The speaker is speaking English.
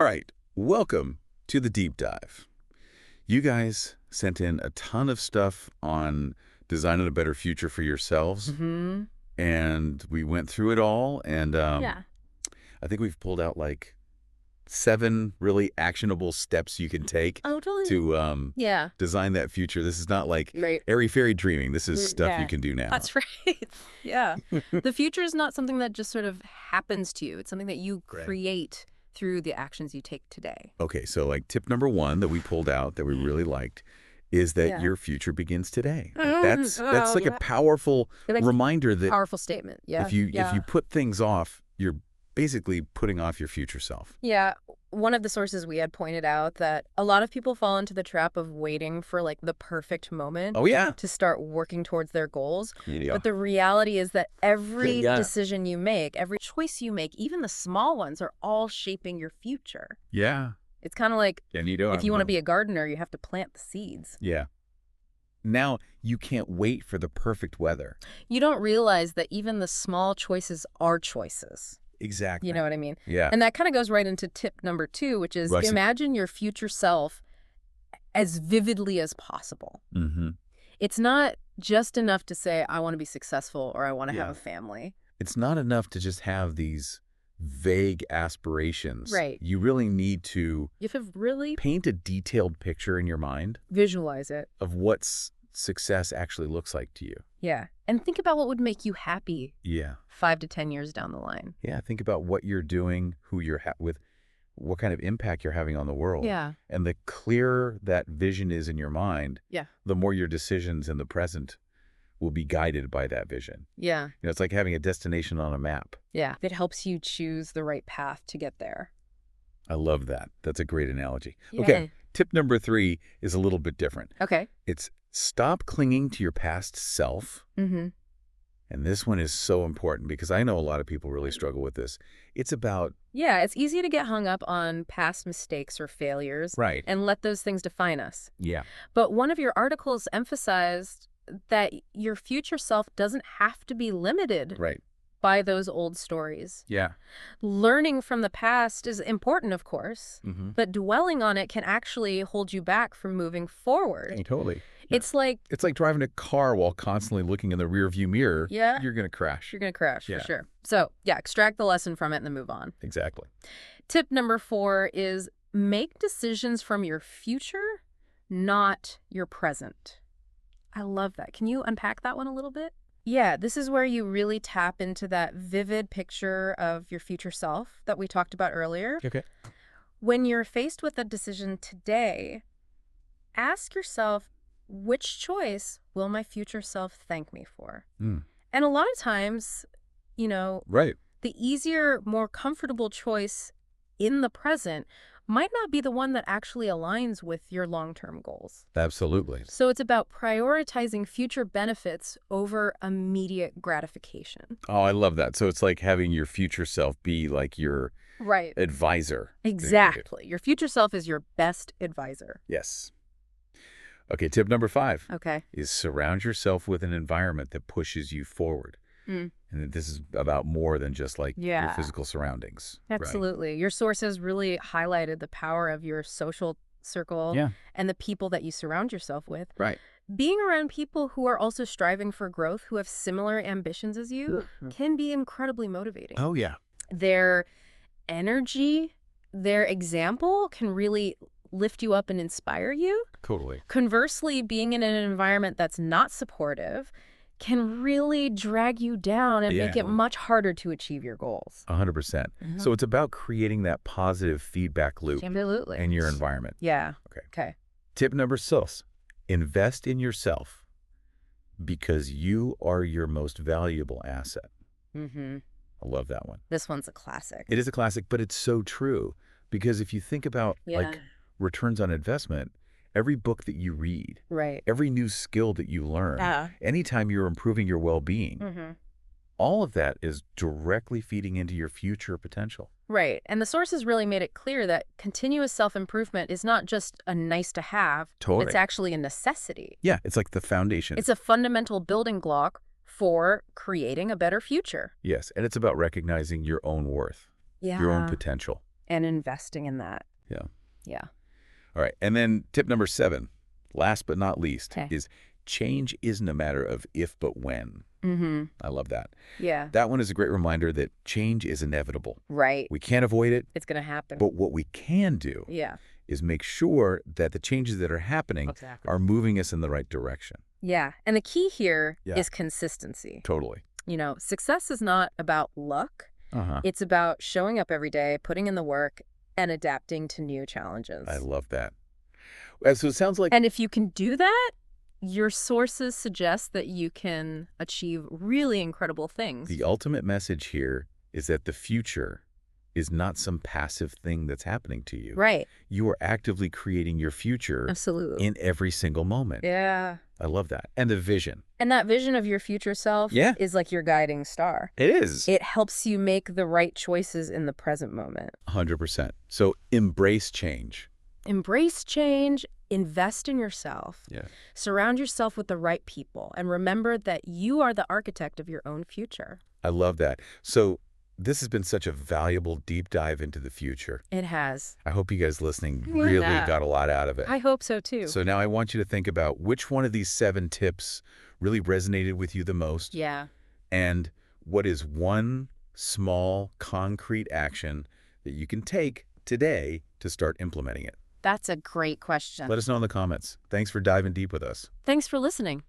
All right, welcome to the deep dive. You guys sent in a ton of stuff on designing a better future for yourselves, and we went through it all, and Yeah. I think we've pulled out like 7 really actionable steps you can take Oh, totally. to Yeah. design that future. This is not like Right. airy-fairy dreaming. This is stuff you Yeah. can do now. That's right. Yeah. The future is not something that just sort of happens to you. It's something that you Right. create through the actions you take today. Okay, so like tip number 1 that we pulled out that we really liked is that Yeah. your future begins today. Oh, That's like a yeah. powerful Like, reminder that powerful statement. Yeah. if you yeah. put things off, you're basically putting off your future self. Yeah. One of the sources we had pointed out that a lot of people fall into the trap of waiting for like the perfect moment Oh yeah. to start working towards their goals. Yeah. But the reality is that every Yeah. decision you make, every choice you make, even the small ones, are all shaping your future. Yeah. It's kind of like And you don't if you want to be a gardener, you have to plant the seeds. Yeah. Now you can't wait for the perfect weather. You don't realize that even the small choices are choices. Exactly. You know what I mean? Yeah. And that kind of goes right into tip number 2, which is Right. imagine your future self as vividly as possible. Mm-hmm. It's not just enough to say, I want to be successful or I want to Yeah. have a family. It's not enough to just have these vague aspirations. Right. You really need to You have to really paint a detailed picture in your mind visualize it. of what success actually looks like to you. Yeah. And think about what would make you happy Yeah. 5 to 10 years down the line. Yeah. Think about what you're doing, who you're with, what kind of impact you're having on the world. Yeah. And the clearer that vision is in your mind, Yeah. the more your decisions in the present will be guided by that vision. Yeah. You know, it's like having a destination on a map. Yeah. It helps you choose the right path to get there. I love that. That's a great analogy. Yeah. Okay. Tip number 3 is a little bit different. Okay. It's stop clinging to your past self. Mm-hmm. And this one is so important because I know a lot of people really struggle with this. It's about... Yeah, it's easy to get hung up on past mistakes or failures Right. and let those things define us. Yeah. But one of your articles emphasized that your future self doesn't have to be limited Right. by those old stories. Yeah. Learning from the past is important, of course, Mm-hmm. but dwelling on it can actually hold you back from moving forward. Totally. It's like, It's like driving a car while constantly looking in the rearview mirror. Yeah. You're going to crash. you're going to crash Yeah. for sure. So, yeah, extract the lesson from it and then move on. Exactly. Tip number 4 is make decisions from your future, not your present. I love that. Can you unpack that one a little bit? Yeah, this is where you really tap into that vivid picture of your future self that we talked about earlier. Okay. When you're faced with a decision today, ask yourself, which choice will my future self thank me for? Mm. And a lot of times, you know, Right. the easier, more comfortable choice in the present might not be the one that actually aligns with your long-term goals. Absolutely. So it's about prioritizing future benefits over immediate gratification. Oh, I love that. So it's like having your future self be like your Right. advisor. Exactly. Your future self is your best advisor. Yes. Okay, tip number 5 Okay. is surround yourself with an environment that pushes you forward. Mm. And this is about more than just like your Yeah. physical surroundings. Right? Absolutely. Your sources really highlighted the power of your social circle Yeah. and the people that you surround yourself with. Right. Being around people who are also striving for growth, who have similar ambitions as you, can be incredibly motivating. Oh, yeah. Their energy, their example can really lift you up and inspire you. Totally. Conversely, being in an environment that's not supportive can really drag you down and make Yeah. it much harder to achieve your goals. 100%. So it's about creating that positive feedback loop Absolutely. in your environment. Yeah. Okay. Okay. Tip number 6, invest in yourself because you are your most valuable asset. Mm-hmm. I love that one. This one's a classic. It is a classic, but it's so true because if you think about Yeah. like returns on investment, every book that you read, Right. every new skill that you learn, Yeah. anytime you're improving your well-being, Mm-hmm. all of that is directly feeding into your future potential. Right. And the sources really made it clear that continuous self-improvement is not just a nice to have. Totally. It's actually a necessity. Yeah, it's like the foundation. It's a fundamental building block for creating a better future. Yes, and it's about recognizing your own worth, Yeah. your own potential. and investing in that. Yeah. Yeah. All right. And then tip number 7, last but not least, Okay. is change isn't a matter of if but when. Mm-hmm. I love that. Yeah. That one is a great reminder that change is inevitable. Right. We can't avoid it, It's going to happen. but what we can do Yeah. is make sure that the changes that are happening Exactly. are moving us in the right direction. Yeah. And the key here Yeah. is consistency. Totally. Success is not about luck. Uh-huh. It's about showing up every day, putting in the work, and adapting to new challenges. I love that. So it sounds like... And if you can do that, your sources suggest that you can achieve really incredible things. the ultimate message here is that the future is not some passive thing that's happening to you. Right. You are actively creating your future Absolutely. in every single moment. Yeah. I love that. And the vision. And that vision of your future self Yeah. is like your guiding star. It is. It helps you make the right choices in the present moment. 100%. So embrace change. Embrace change, invest in yourself, Yeah. surround yourself with the right people, and remember that you are the architect of your own future. I love that. So this has been such a valuable deep dive into the future. It has. I hope you guys listening really Yeah. got a lot out of it. I hope so too. So now I want you to think about which one of these 7 tips really resonated with you the most, Yeah. and what is one small, concrete action that you can take today to start implementing it. That's a great question. Let us know in the comments. Thanks for diving deep with us. Thanks for listening.